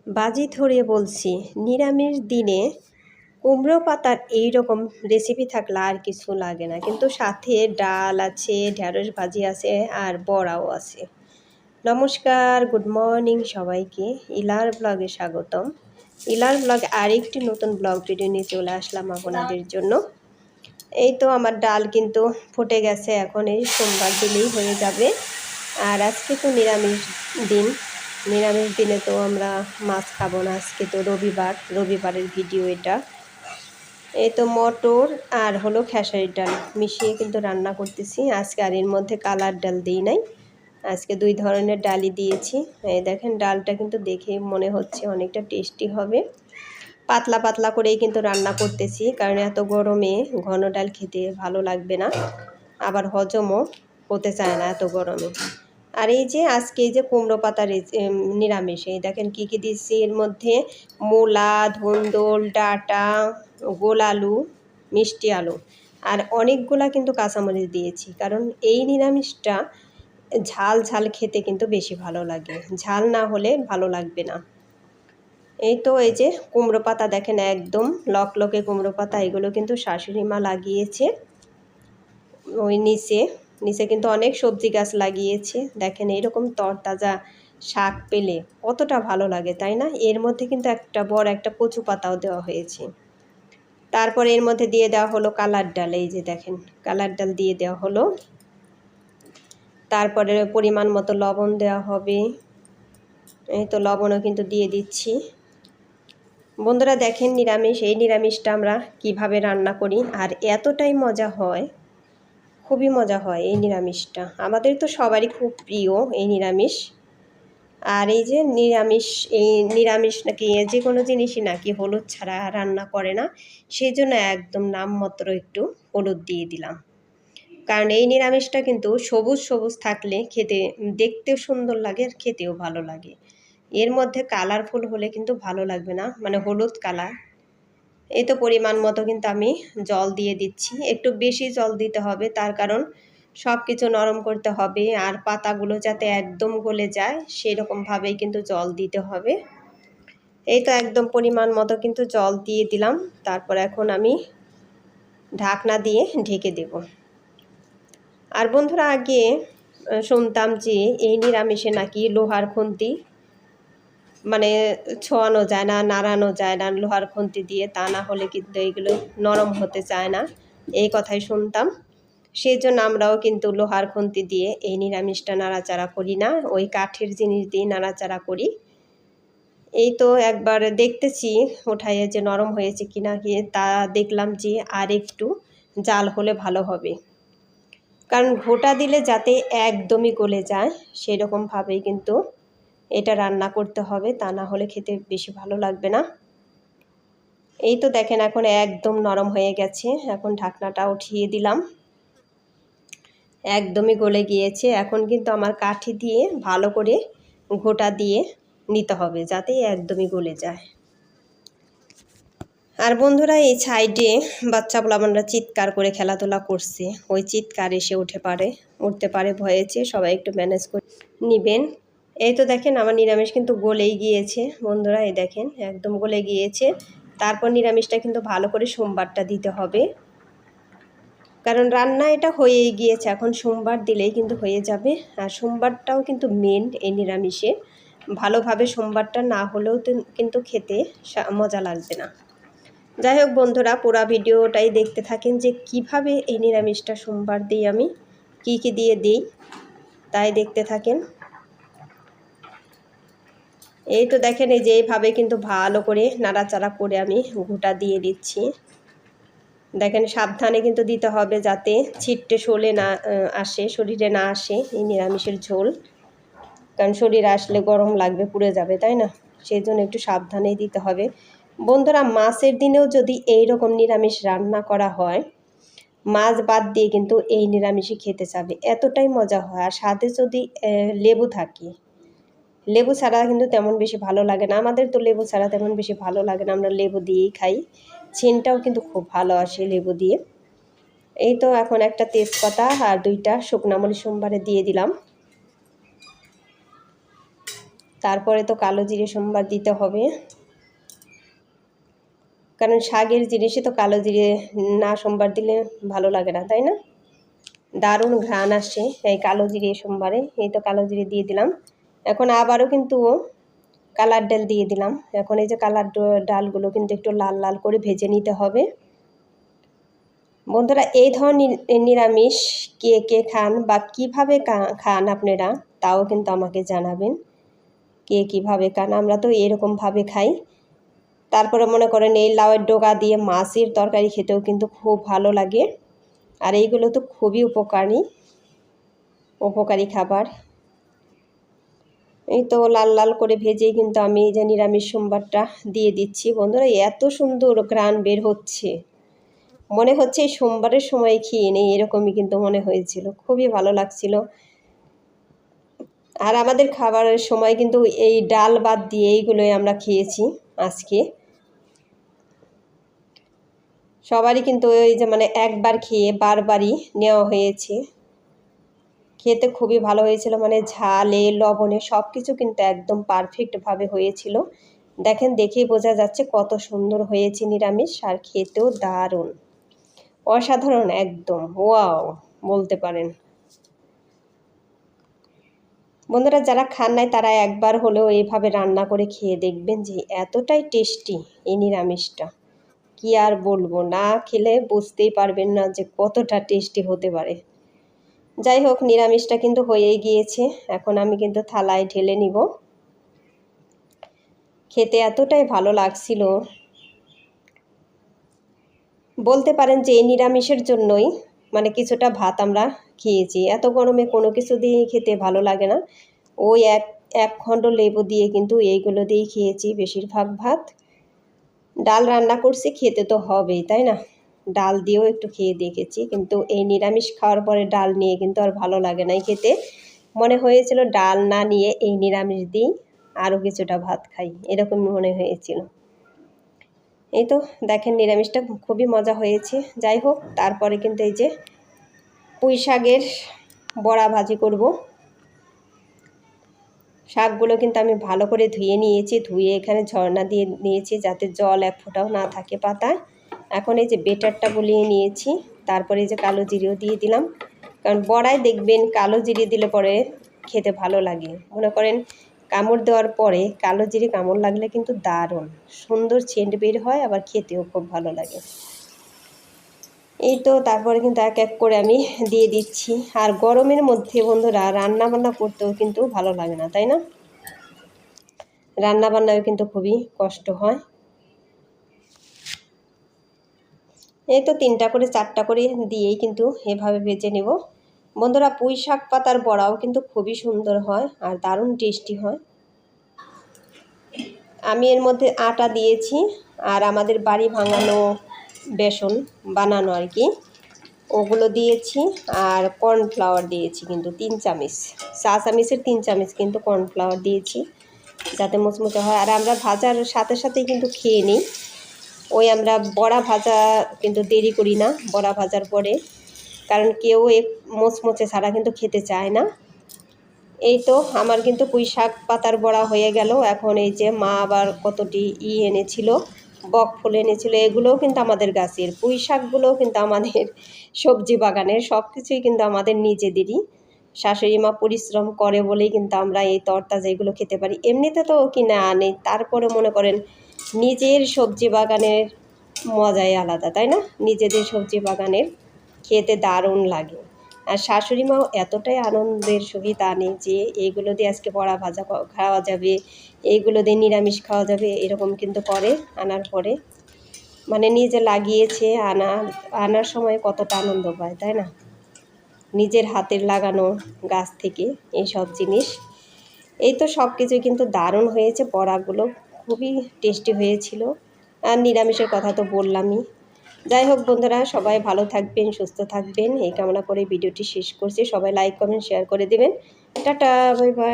বাজি ধরে বলছি, নিরামিষ দিনে কুমড়ো পাতার এইরকম রেসিপি থাকলে আর কিছু লাগে না, কিন্তু সাথে ডাল আছে, ঢেঁড়স ভাজি আছে, আর বড়াও আছে। নমস্কার, গুড মর্নিং সবাইকে। ইলার ব্লগে স্বাগতম। ইলার ব্লগে আরেকটি নতুন ব্লগ ভিডিও নিয়ে চলে আসলাম আপনাদের জন্য। এই তো আমার ডাল কিন্তু ফুটে গেছে, এখন এই সোমবার দিলেই হয়ে যাবে। আর আজকে তো নিরামিষ দিন, নিরামিষ দিনে তো আমরা মাছ খাবো না। আজকে তো রবিবারের ভিডিও এটা। এই তো মটর আর হলো খেসারির ডাল মিশিয়ে কিন্তু রান্না করতেছি আজকে। আর এর মধ্যে কালার ডাল দিই নাই, আজকে দুই ধরনের ডালই দিয়েছি। এই দেখেন, ডালটা কিন্তু দেখে মনে হচ্ছে অনেকটা টেস্টি হবে। পাতলা পাতলা করেই কিন্তু রান্না করতেছি, কারণ এত গরমে ঘন ডাল খেতে ভালো লাগবে না, আবার হজমও হতে চায় না এত গরমে। আর এই যে আজকে এই যে কুমড়ো পাতা নিরামিষ, এই দেখেন কী কী দিচ্ছি এর মধ্যে: মূলা, ধুন্দুল, ডাঁটা, গোল আলু, মিষ্টি আলু, আর অনেকগুলা কিন্তু কাঁচামরিচ দিয়েছি, কারণ এই নিরামিষটা ঝাল ঝাল খেতে কিন্তু বেশি ভালো লাগে, ঝাল না হলে ভালো লাগবে না। এই তো এই যে কুমড়ো পাতা দেখেন, একদম লকলকে কুমড়ো পাতা, এগুলো কিন্তু শাশুড়ি মা লাগিয়েছে। ওই নিচে কিন্তু অনেক সবজি গাছ লাগিয়েছে। দেখেন এরকম তরতাজা শাক পেলে কতটা ভালো লাগে, তাই না? এর মধ্যে কিন্তু একটা বড় একটা কচু পাতাও দেওয়া হয়েছে। তারপর এর মধ্যে দিয়ে দেওয়া হলো কালার ডাল। এই যে দেখেন, কালার ডাল দিয়ে দেওয়া হলো। তারপরে পরিমাণ মতো লবণ দেওয়া হবে। এই তো লবণও কিন্তু দিয়ে দিচ্ছি। বন্ধুরা দেখেন, এই নিরামিষটা আমরা কিভাবে রান্না করি, আর এতটাই মজা হয়, খুবই মজা হয় এই নিরামিষটা। আমাদের তো সবারই খুব প্রিয় এই নিরামিষ। আর এই যে নিরামিষ নাকি যে কোনো জিনিসই নাকি হলুদ ছাড়া রান্না করে না, সেই জন্য একদম নামমাত্র একটু হলুদ দিয়ে দিলাম। কারণ এই নিরামিষটা কিন্তু সবুজ সবুজ থাকলে খেতে, দেখতেও সুন্দর লাগে আর খেতেও ভালো লাগে। এর মধ্যে কালারফুল হলে কিন্তু ভালো লাগবে না, মানে হলুদ কালার। এই তো পরিমাণ মতো কিন্তু আমি জল দিয়ে দিচ্ছি, একটু বেশি জল দিতে হবে, তার কারণ সব কিছু নরম করতে হবে, আর পাতাগুলো যাতে একদম গলে যায় সেরকমভাবেই কিন্তু জল দিতে হবে। এই তো একদম পরিমাণ মতো কিন্তু জল দিয়ে দিলাম। তারপর এখন আমি ঢাকনা দিয়ে ঢেকে দেব। আর বন্ধুরা, আগে শুনতাম যে এই নিরামিষে নাকি লোহার খুন্তি, মানে ছোঁয়ানো যায় না, নাড়ানো যায় না লোহার খুন্তি দিয়ে, তা না হলে কিন্তু এইগুলো নরম হতে চায় না, এই কথাই শুনতাম। সেই জন্য আমরাও কিন্তু লোহার খুন্তি দিয়ে এই নিরামিষটা নাড়াচাড়া করি না, ওই কাঠের জিনিস দিয়ে নাড়াচাড়া করি। এই তো একবার দেখতেছি উঠাইয়ে যে নরম হয়েছে কিনা, তা দেখলাম যে আর একটু জাল হলে ভালো হবে, কারণ ঘোটা দিলে যাতে একদমই গলে যায় সেরকমভাবেই কিন্তু এটা রান্না করতে হবে, তা না হলে খেতে বেশি ভালো লাগবে না। এই তো দেখেন এখন একদম নরম হয়ে গেছে, এখন ঢাকনাটা উঠিয়ে দিলাম। একদমই গলে গিয়েছে। এখন কিন্তু আমার কাঠি দিয়ে ভালো করে ঘোটা দিয়ে নিতে হবে, যাতে একদমই গলে যায়। আর বন্ধুরা, এই সাইডে বাচ্চাগুলো আমরা চিৎকার করে খেলাধুলা করছে, ওই চিৎকার এসে উঠতে পারে ভয়েছে, সবাই একটু ম্যানেজ করে নেবেন। এই তো দেখেন আমার নিরামিষ কিন্তু গলেই গিয়েছে বন্ধুরা, এই দেখেন একদম গলে গিয়েছে। তারপর নিরামিষটা কিন্তু ভালো করে সোমবারটা দিতে হবে, কারণ রান্না এটা হয়েই গিয়েছে, এখন সোমবার দিলেই কিন্তু হয়ে যাবে। আর সোমবারটাও কিন্তু মেন এই নিরামিষে, ভালোভাবে সোমবারটা না হলেও কিন্তু খেতে মজা লাগবে না। যাই হোক বন্ধুরা, পুরো ভিডিওটাই দেখতে থাকেন যে কিভাবে এই নিরামিষটা সোমবার দিই, আমি কি কি দিয়ে দিই তাই দেখতে থাকেন। এই তো দেখেন, এই যে এইভাবে কিন্তু ভালো করে নাড়াচাড়া করে আমি ঘোটা দিয়ে দিচ্ছি। দেখেন সাবধানে কিন্তু দিতে হবে, যাতে ছিটটে শরীরে না আসে এই নিরামিষের ঝোল, কারণ শরীরে আসলে গরম লাগবে, পুড়ে যাবে, তাই না? সেই জন্য একটু সাবধানেই দিতে হবে। বন্ধুরা, মাছের দিনেও যদি এই রকম নিরামিষ রান্না করা হয়, মাছ বাদ দিয়ে কিন্তু এই নিরামিষই খেতে চাবে, এতটাই মজা হয়। আর সাথে যদি লেবু থাকে, লেবু ছাড়া কিন্তু তেমন বেশি ভালো লাগে না, আমাদের তো লেবু ছাড়া তেমন বেশি ভালো লাগে না, আমরা লেবু দিয়েই খাই। ছেনটাও কিন্তু খুব ভালো আসে লেবু দিয়ে। এই তো এখন একটা তেজপাতা আর 2টা শুকনা মরিচ সোমবারে দিয়ে দিলাম। তারপরে তো কালো জিরে সোমবার দিতে হবে, কারণ শাকের জিনিসে তো কালো জিরে না সোমবার দিলে ভালো লাগে না, তাই না? দারুণ ঘ্রাণ আসে এই কালো জিরে সোমবারে। এই তো কালো জিরে দিয়ে দিলাম। এখন আবারও কিন্তু কালার ডাল দিয়ে দিলাম। এখন এই যে কালার ডালগুলো কিন্তু একটু লাল লাল করে ভেজে নিতে হবে। বন্ধুরা, এই ধরনের নিরামিষ কে কে খান বা কিভাবে খান আপনারা, তাও কিন্তু আমাকে জানাবেন। কে কীভাবে খান, আমরা তো এরকমভাবে খাই। তারপরে মনে করেন এই লাউয়ের ডগা দিয়ে মাছের তরকারি খেতেও কিন্তু খুব ভালো লাগে। আর এইগুলো তো খুবই উপকারী খাবার। এই তো লাল লাল করে ভেজেই কিন্তু আমি এই যে নিরামিষ সোমবারটা দিয়ে দিচ্ছি। বন্ধুরা, এত সুন্দর ঘ্রাণ বের হচ্ছে, মনে হচ্ছে এই সোমবারের সময় খেয়ে নেই, এরকমই কিন্তু মনে হয়েছিল। খুবই ভালো লাগছিল। আর আমাদের খাবারের সময় কিন্তু এই ডাল বাদ দিয়ে এইগুলোই আমরা খেয়েছি আজকে। সবারই কিন্তু ওই যে মানে একবার খেয়ে বারবারই নেওয়া হয়েছে। খেতে খুবই ভালো হয়েছিল, মানে ঝালে লবণে সব কিছু কিন্তু একদম পারফেক্টভাবে হয়েছিল। দেখেন, দেখেই বোঝা যাচ্ছে কত সুন্দর হয়েছে নিরামিষ, আর খেতেও দারুণ অসাধারণ, একদম ওয়াও বলতে পারেন। বন্ধুরা, যারা খান নাই তারা একবার হলেও এইভাবে রান্না করে খেয়ে দেখবেন যে এতটাই টেস্টি এই নিরামিষটা, কি আর বলবো, না খেলে বুঝতেই পারবেন না যে কতটা টেস্টি হতে পারে। যাই হোক, নিরামিষটা কিন্তু হয়েই গিয়েছে। এখন আমি কিন্তু থালায় ঢেলে নিব। খেতে এতটাই ভালো লাগছিল, বলতে পারেন যে এই নিরামিষের জন্যই মানে কিছুটা ভাত আমরা খেয়েছি। এত গরমে কোনো কিছু দিয়ে খেতে ভালো লাগে না। ওই এক খণ্ড লেবু দিয়ে কিন্তু এইগুলো দিয়েই খেয়েছি বেশিরভাগ ভাত। ডাল রান্না করছি, খেতে তো হবেই, তাই না? ডাল দিয়েও একটু খেয়ে দেখেছি, কিন্তু এই নিরামিষ খাওয়ার পরে ডাল নিয়ে কিন্তু আর ভালো লাগে নাই খেতে। মনে হয়েছিল ডাল না নিয়ে এই নিরামিষ দিয়েই আরও কিছুটা ভাত খাই, এরকমই মনে হয়েছিল। এই তো দেখেন, নিরামিষটা খুবই মজা হয়েছে। যাই হোক, তারপরে কিন্তু এই যে পুঁই শাকের বড়া ভাজি করব। শাকগুলো কিন্তু আমি ভালো করে ধুয়ে নিয়েছি, ধুয়ে এখানে ঝর্ণা দিয়ে নিয়েছি যাতে জল এক ফোঁটাও না থাকে পাতায়। এখন এই যে বেটারটা গুলিয়ে নিয়েছি, তারপরে এই যে কালো জিরেও দিয়ে দিলাম। কারণ বড়ায় দেখবেন কালো জিরে দিলে পরে খেতে ভালো লাগে। মনে করেন কামড় দেওয়ার পরে কালো জিরে কামড় লাগলে কিন্তু দারুণ সুন্দর সেন্ট বের হয়, আবার খেতেও খুব ভালো লাগে। এই তো তারপরে কিন্তু এক এক করে আমি দিয়ে দিচ্ছি। আর গরমের মধ্যে বন্ধুরা রান্না বান্না করতেও কিন্তু ভালো লাগে না, তাই না? রান্না বান্নাও কিন্তু খুবই কষ্ট হয়। এই তো 3টা করে 4টা করে দিয়েই কিন্তু এভাবে ভেজে নেব। বন্ধুরা, পুঁই শাক পাতার বড়াও কিন্তু খুবই সুন্দর হয় আর দারুণ টেস্টি হয়। আমি এর মধ্যে আটা দিয়েছি, আর আমাদের বাড়ি ভাঙানো বেসন বানানো আর কি, ওগুলো দিয়েছি। আর কর্নফ্লাওয়ার দিয়েছি কিন্তু 3 চামচ, চা চামচের 3 চামচ কিন্তু কর্নফ্লাওয়ার দিয়েছি যাতে মুচমুচে হয়। আর আমরা ভাজার সাথে সাথেই কিন্তু খেয়ে নিই। ওই আমরা বড়া ভাজা কিন্তু দেরি করি না বড়া ভাজার পরে, কারণ কেউ মুচমুচে ছাড়া কিন্তু খেতে চায় না। এই তো আমার কিন্তু পুঁই শাক পাতার বড়া হয়ে গেল। এখন এই যে মা আবার কতটি এনেছিল, বক ফুল এনেছিল, এগুলোও কিন্তু আমাদের গাছের। পুঁই শাকগুলোও কিন্তু আমাদের সবজি বাগানের, সব কিছুই কিন্তু আমাদের নিজেদেরই। শাশুড়ি মা পরিশ্রম করে বলেই কিন্তু আমরা এই তরতাজা এগুলো খেতে পারি। এমনিতে তো কিনে আনে, তারপরে মনে করেন নিজের সবজি বাগানের মজাই আলাদা, তাই না? নিজেদের সবজি বাগানের খেতে দারুণ লাগে। আর শাশুড়ি মাও এতটাই আনন্দের সহিত আনে যে এইগুলো দিয়ে আজকে বড়া ভাজা খাওয়া যাবে, এইগুলো দিয়ে নিরামিষ খাওয়া যাবে, এরকম কিন্তু করে আনার পরে। মানে নিজে লাগিয়েছে, আনার সময় কতটা আনন্দ পায়, তাই না? নিজের হাতের লাগানো গাছ থেকে এইসব জিনিস। এই তো সব কিছুই কিন্তু দারুণ হয়েছে, বড়াগুলো খুবই টেস্টি হয়েছিল। আর নিরামিষের কথা তো বললামই। যাই হোক বন্ধুরা, সবাই ভালো থাকবেন, সুস্থ থাকবেন এই কামনা করে ভিডিওটি শেষ করছি। সবাই লাইক কমেন্ট শেয়ার করে দেবেন। Tata, bye bye.